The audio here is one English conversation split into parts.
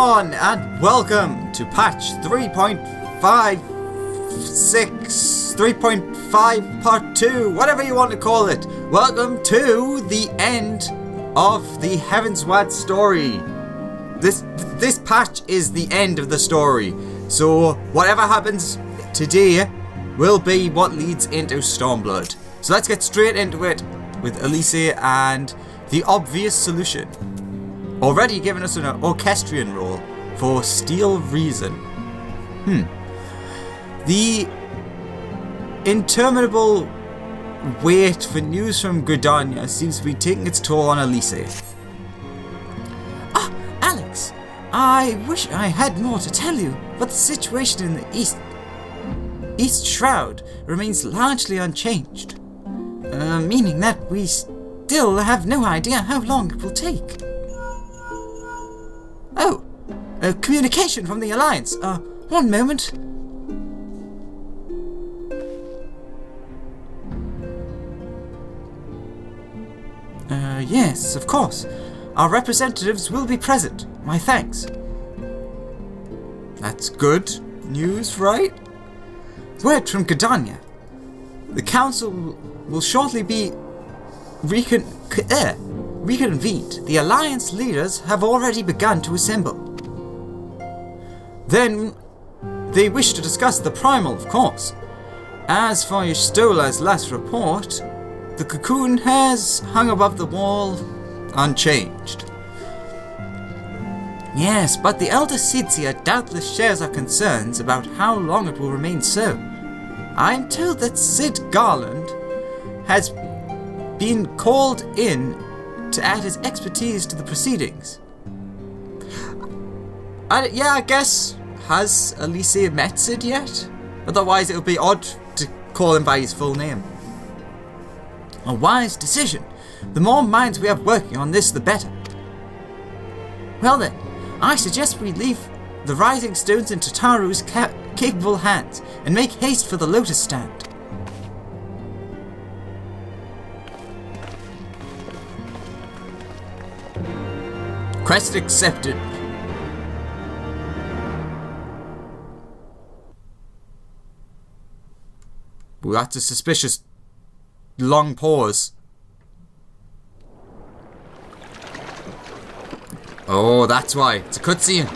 everyone, and welcome to patch 3.5 part 2, whatever you want to call it. Welcome to the end of the Heavensward story. This patch is the end of the story, so whatever happens today will be what leads into Stormblood. So let's get straight into it with Elise and the obvious solution. Already given us an orchestrion role for Steel Reason. The interminable wait for news from Gridania seems to be taking its toll on Elise. Alex, I wish I had more to tell you, but the situation in the East Shroud remains largely unchanged. Meaning that we still have no idea how long it will take. Oh, communication from the Alliance. One moment. Yes, of course. Our representatives will be present. My thanks. That's good news, right? Word from Gridania. The Council will shortly be reconvened. The Alliance leaders have already begun to assemble. Then, they wish to discuss the Primal, of course. As for Ystola's last report, the cocoon has hung above the wall, unchanged. Yes, but the Elder Sidsia doubtless shares our concerns about how long it will remain so. I'm told that Sid Garland has been called in to add his expertise to the proceedings. I guess, has Elise met Sid yet? Otherwise it would be odd to call him by his full name. A wise decision. The more minds we have working on this, the better. Well then, I suggest we leave the Rising Stones in Tataru's capable hands and make haste for the Lotus Stand. Quest accepted. Well, that's a suspicious long pause. Oh, that's why. It's a cutscene.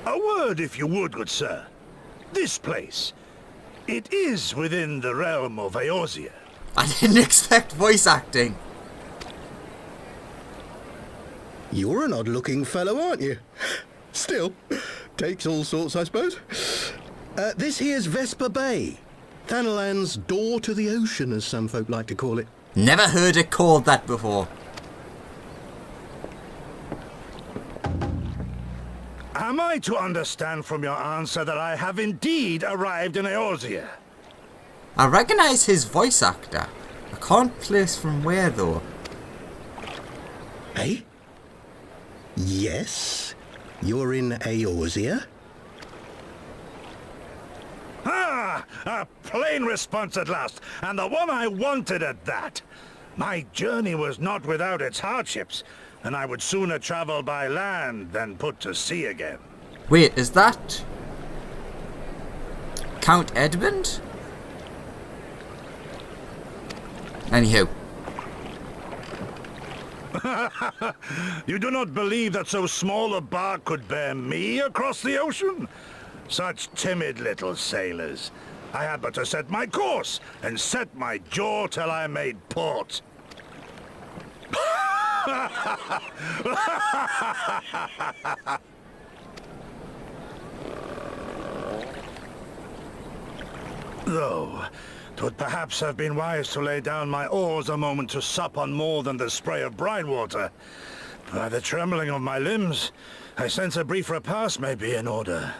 A word, if you would, good sir. This place, it is within the realm of Eorzea. I didn't expect voice acting. You're an odd-looking fellow, aren't you? Still, takes all sorts, I suppose. This here's Vesper Bay. Thanalan's door to the ocean, as some folk like to call it. Never heard it called that before. Am I to understand from your answer that I have indeed arrived in Eorzea? I recognise his voice actor. I can't place from where though. Eh? Yes? You're in Eorzea? Ah! A plain response at last, and the one I wanted at that. My journey was not without its hardships, and I would sooner travel by land than put to sea again. Wait, is that Count Edmund? Anyhow. You do not believe that so small a bark could bear me across the ocean? Such timid little sailors. I had but to set my course and set my jaw till I made port. Though, 'twould perhaps have been wise to lay down my oars a moment to sup on more than the spray of brine water. By the trembling of my limbs, I sense a brief repast may be in order.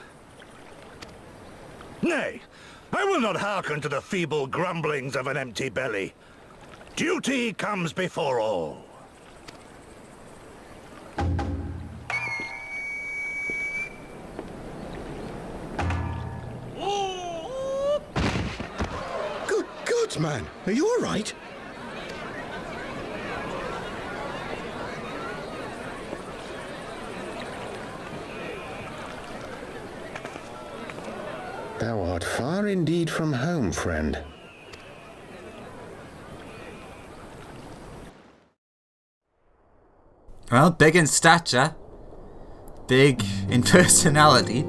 Nay, I will not hearken to the feeble grumblings of an empty belly. Duty comes before all. Good God, man. Are you all right? Thou art far indeed from home, friend. Well, big in stature, big in personality.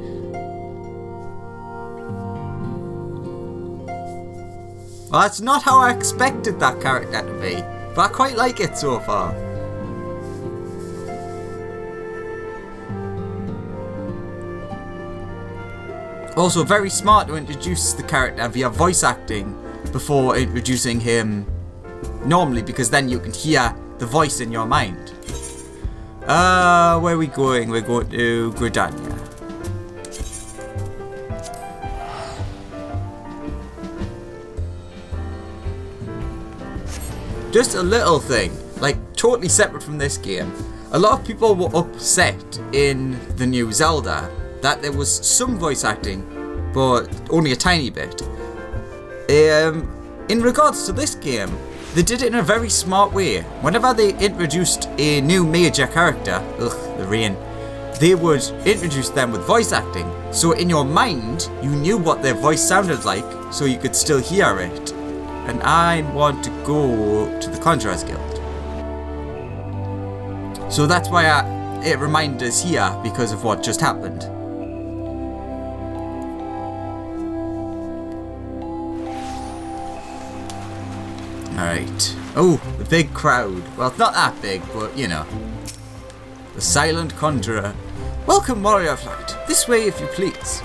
Well, that's not how I expected that character to be, but I quite like it so far. Also, very smart to introduce the character via voice acting before introducing him normally, because then you can hear the voice in your mind. Where are we going? We're going to Gridania. Just a little thing, like totally separate from this game. A lot of people were upset in the new Zelda that there was some voice acting, but only a tiny bit. In regards to this game, they did it in a very smart way. Whenever they introduced a new major character, the rain, they would introduce them with voice acting. So in your mind, you knew what their voice sounded like, so you could still hear it. And I want to go to the Conjurer's Guild. So that's why it reminded us here, because of what just happened. Alright. Oh, the big crowd. Well, it's not that big, but you know. The Silent Conjurer. Welcome, Warrior Flight. This way, if you please.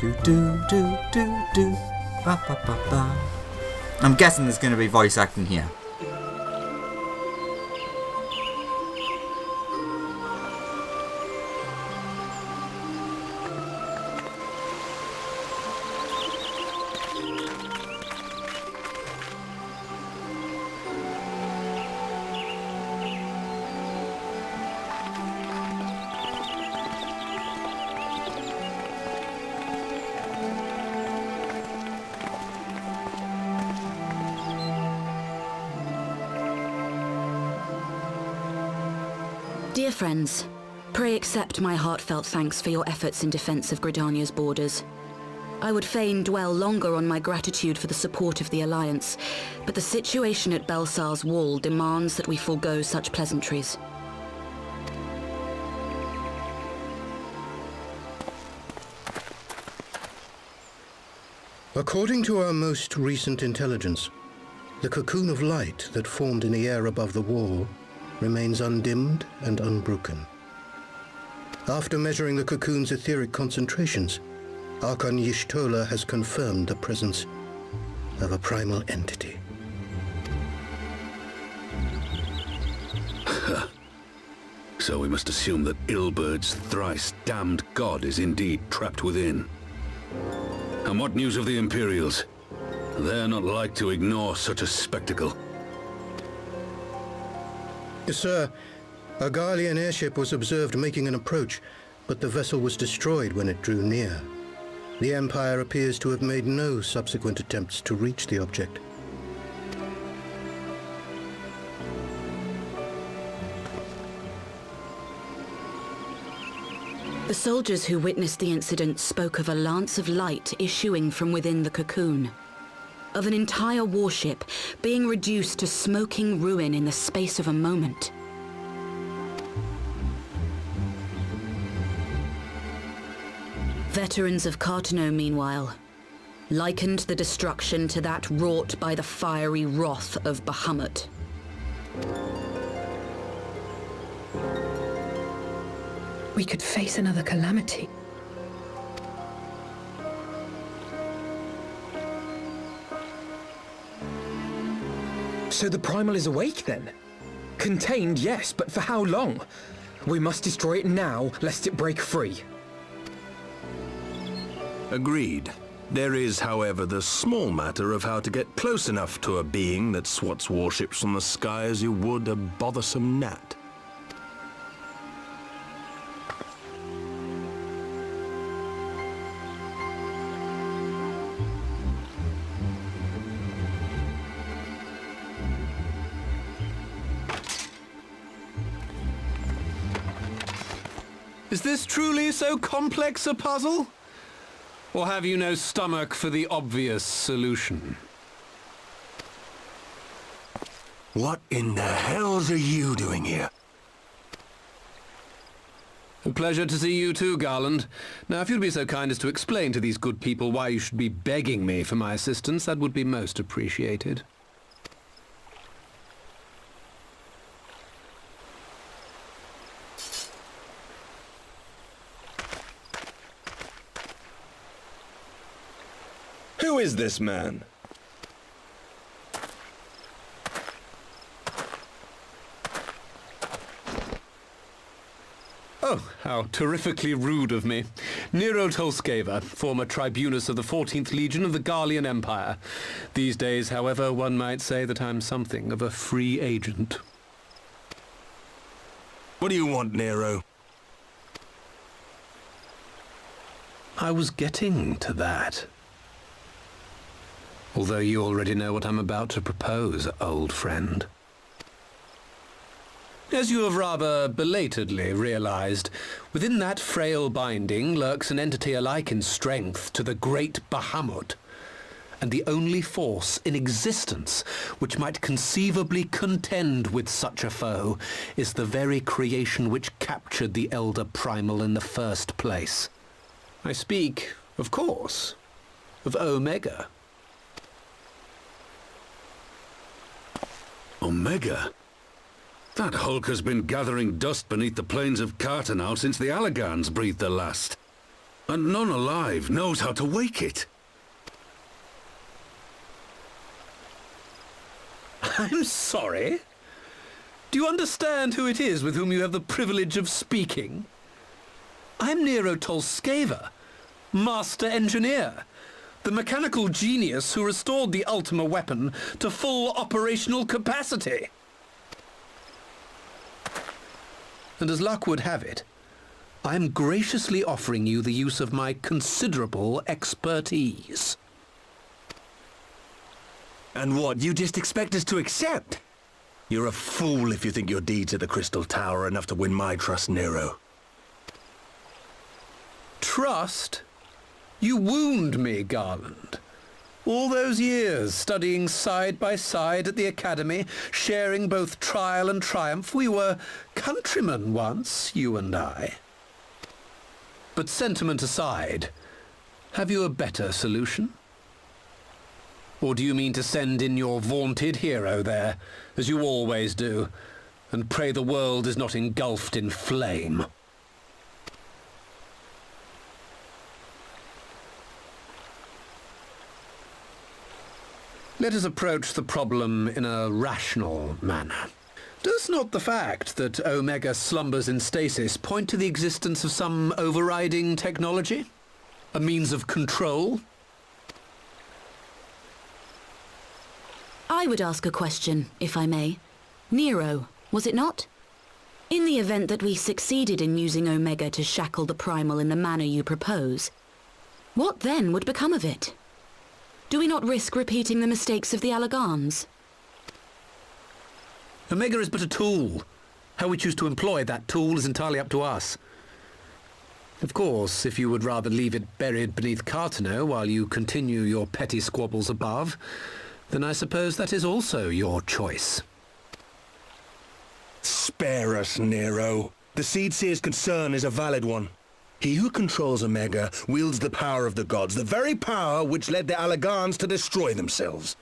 Do do do do do. Ba ba ba ba. I'm guessing there's going to be voice acting here. Dear friends, pray accept my heartfelt thanks for your efforts in defense of Gridania's borders. I would fain dwell longer on my gratitude for the support of the Alliance, but the situation at Belsar's Wall demands that we forego such pleasantries. According to our most recent intelligence, the cocoon of light that formed in the air above the wall remains undimmed and unbroken. After measuring the cocoon's etheric concentrations, Archon Y'shtola has confirmed the presence of a primal entity. So we must assume that Ilbert's thrice damned god is indeed trapped within. And what news of the Imperials? They're not like to ignore such a spectacle. Sir, a Garlean airship was observed making an approach, but the vessel was destroyed when it drew near. The Empire appears to have made no subsequent attempts to reach the object. The soldiers who witnessed the incident spoke of a lance of light issuing from within the cocoon. Of an entire warship being reduced to smoking ruin in the space of a moment. Veterans of Cartano, meanwhile, likened the destruction to that wrought by the fiery wrath of Bahamut. We could face another calamity. So the Primal is awake then? Contained, yes, but for how long? We must destroy it now, lest it break free. Agreed. There is, however, the small matter of how to get close enough to a being that swats warships from the sky as you would a bothersome gnat. Is this truly so complex a puzzle? Or have you no stomach for the obvious solution? What in the hells are you doing here? A pleasure to see you too, Garland. Now, if you'd be so kind as to explain to these good people why you should be begging me for my assistance, that would be most appreciated. Who is this man? Oh, how terrifically rude of me. Nero Tolskeva, former tribunus of the 14th Legion of the Garlean Empire. These days, however, one might say that I'm something of a free agent. What do you want, Nero? I was getting to that. Although you already know what I'm about to propose, old friend. As you have rather belatedly realized, within that frail binding lurks an entity alike in strength to the great Bahamut, and the only force in existence which might conceivably contend with such a foe is the very creation which captured the Elder Primal in the first place. I speak, of course, of Omega. Omega? That hulk has been gathering dust beneath the plains of Cartanau since the Allagans breathed their last. And none alive knows how to wake it. I'm sorry? Do you understand who it is with whom you have the privilege of speaking? I'm Nero Tolskeva, Master Engineer, the mechanical genius who restored the Ultima weapon to full operational capacity. And as luck would have it, I am graciously offering you the use of my considerable expertise. And what, you just expect us to accept? You're a fool if you think your deeds at the Crystal Tower are enough to win my trust, Nero. Trust? You wound me, Garland. All those years, studying side by side at the Academy, sharing both trial and triumph, we were countrymen once, you and I. But sentiment aside, have you a better solution? Or do you mean to send in your vaunted hero there, as you always do, and pray the world is not engulfed in flame? Let us approach the problem in a rational manner. Does not the fact that Omega slumbers in stasis point to the existence of some overriding technology? A means of control? I would ask a question, if I may. Nero, was it not? In the event that we succeeded in using Omega to shackle the Primal in the manner you propose, what then would become of it? Do we not risk repeating the mistakes of the Allagans? Omega is but a tool. How we choose to employ that tool is entirely up to us. Of course, if you would rather leave it buried beneath Cartanau while you continue your petty squabbles above, then I suppose that is also your choice. Spare us, Nero. The Seedseer's concern is a valid one. He who controls Omega wields the power of the gods, the very power which led the Allagans to destroy themselves.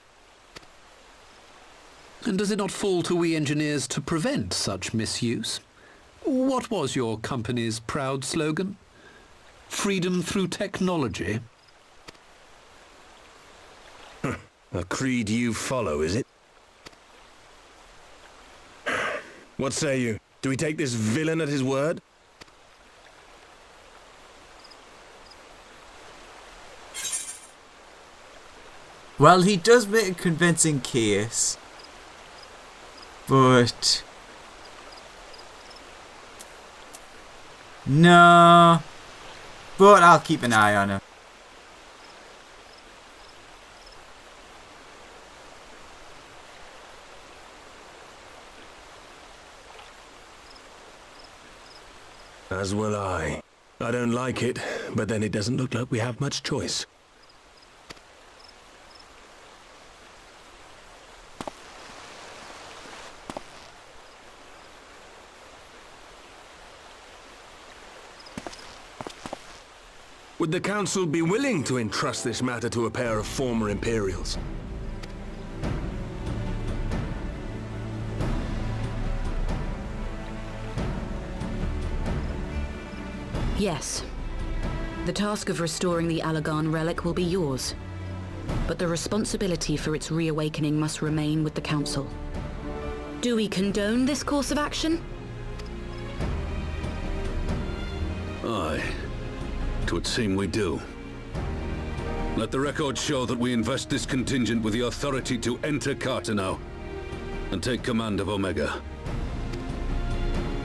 And does it not fall to we engineers to prevent such misuse? What was your company's proud slogan? Freedom through technology? A creed you follow, is it? What say you? Do we take this villain at his word? Well, he does make a convincing case, but no. But I'll keep an eye on him. As will I. I don't like it, but then it doesn't look like we have much choice. Would the Council be willing to entrust this matter to a pair of former Imperials? Yes. The task of restoring the Allagan relic will be yours. But the responsibility for its reawakening must remain with the Council. Do we condone this course of action? Aye. 'Twould seem we do. Let the record show that we invest this contingent with the authority to enter Carteneau and take command of Omega.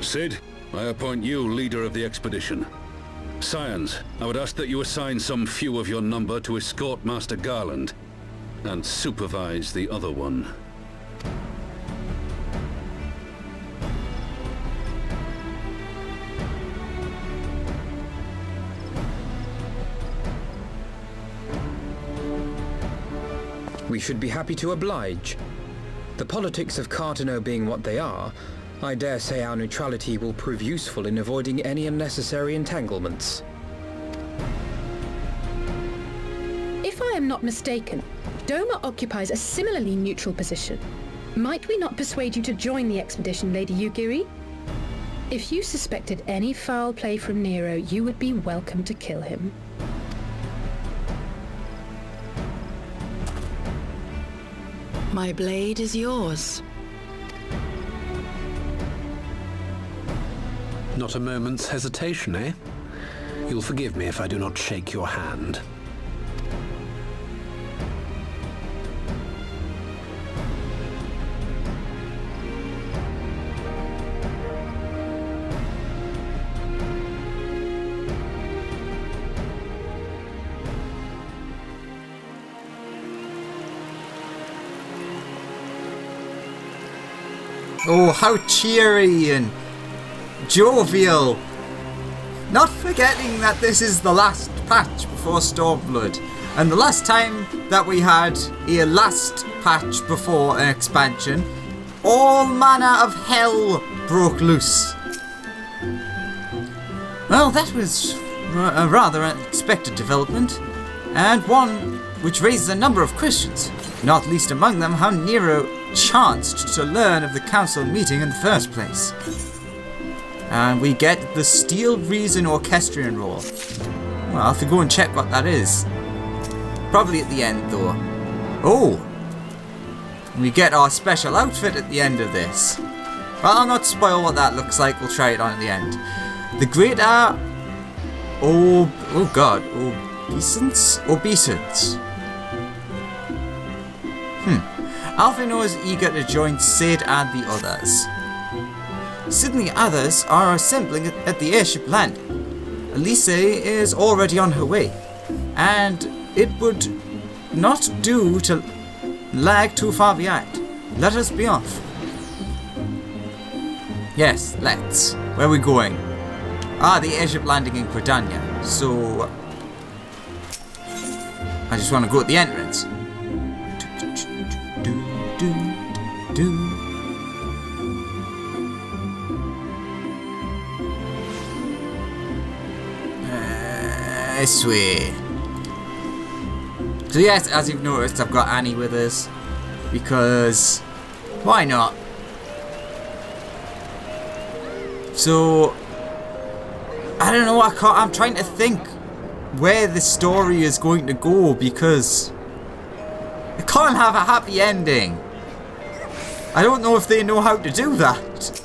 Sid, I appoint you leader of the expedition. Scions, I would ask that you assign some few of your number to escort Master Garland and supervise the other one. We should be happy to oblige. The politics of Carteneau being what they are, I dare say our neutrality will prove useful in avoiding any unnecessary entanglements. If I am not mistaken, Doma occupies a similarly neutral position. Might we not persuade you to join the expedition, Lady Yugiri? If you suspected any foul play from Nero, you would be welcome to kill him. My blade is yours. Not a moment's hesitation, eh? You'll forgive me if I do not shake your hand. Oh, how cheery and jovial. Not forgetting that this is the last patch before Stormblood. And the last time that we had a last patch before an expansion, all manner of hell broke loose. Well, that was a rather unexpected development, and one which raises a number of questions, not least among them how Nero chanced to learn of the council meeting in the first place. And we get the Steel Reason Orchestrion role. Well, I'll have to go and check what that is. Probably at the end though. Oh! We get our special outfit at the end of this. Well, I'll not spoil what that looks like, we'll try it on at the end. The greater... Oh god. Obeisance. Alphino is eager to join Sid and the others. Sid and the others are assembling at the airship landing. Elise is already on her way, and it would not do to lag too far behind. Let us be off. Yes, let's. Where are we going? Ah, the airship landing in Gridania. So I just want to go at the entrance. This way. So yes, as you've noticed, I've got Annie with us because why not? So I don't know. I'm trying to think where the story is going to go because it can't have a happy ending. I don't know if they know how to do that.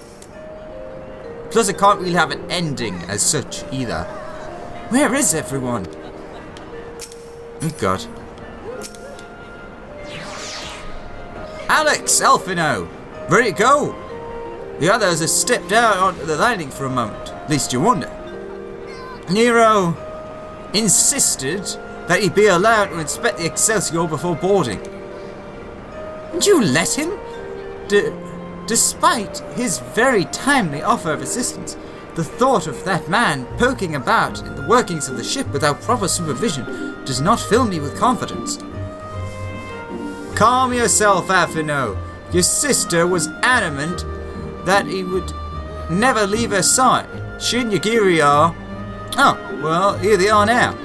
Plus, it can't really have an ending as such either. Where is everyone? Oh god. Alex, Elfino, ready to go? The others have stepped out onto the landing for a moment, at least you wonder. Nero insisted that he be allowed to inspect the Excelsior before boarding. And you let him? Despite his very timely offer of assistance, the thought of that man poking about in the workings of the ship without proper supervision does not fill me with confidence. Calm yourself, Afino. Your sister was adamant that he would never leave her side. She and Yagiri are... Oh, well, here they are now.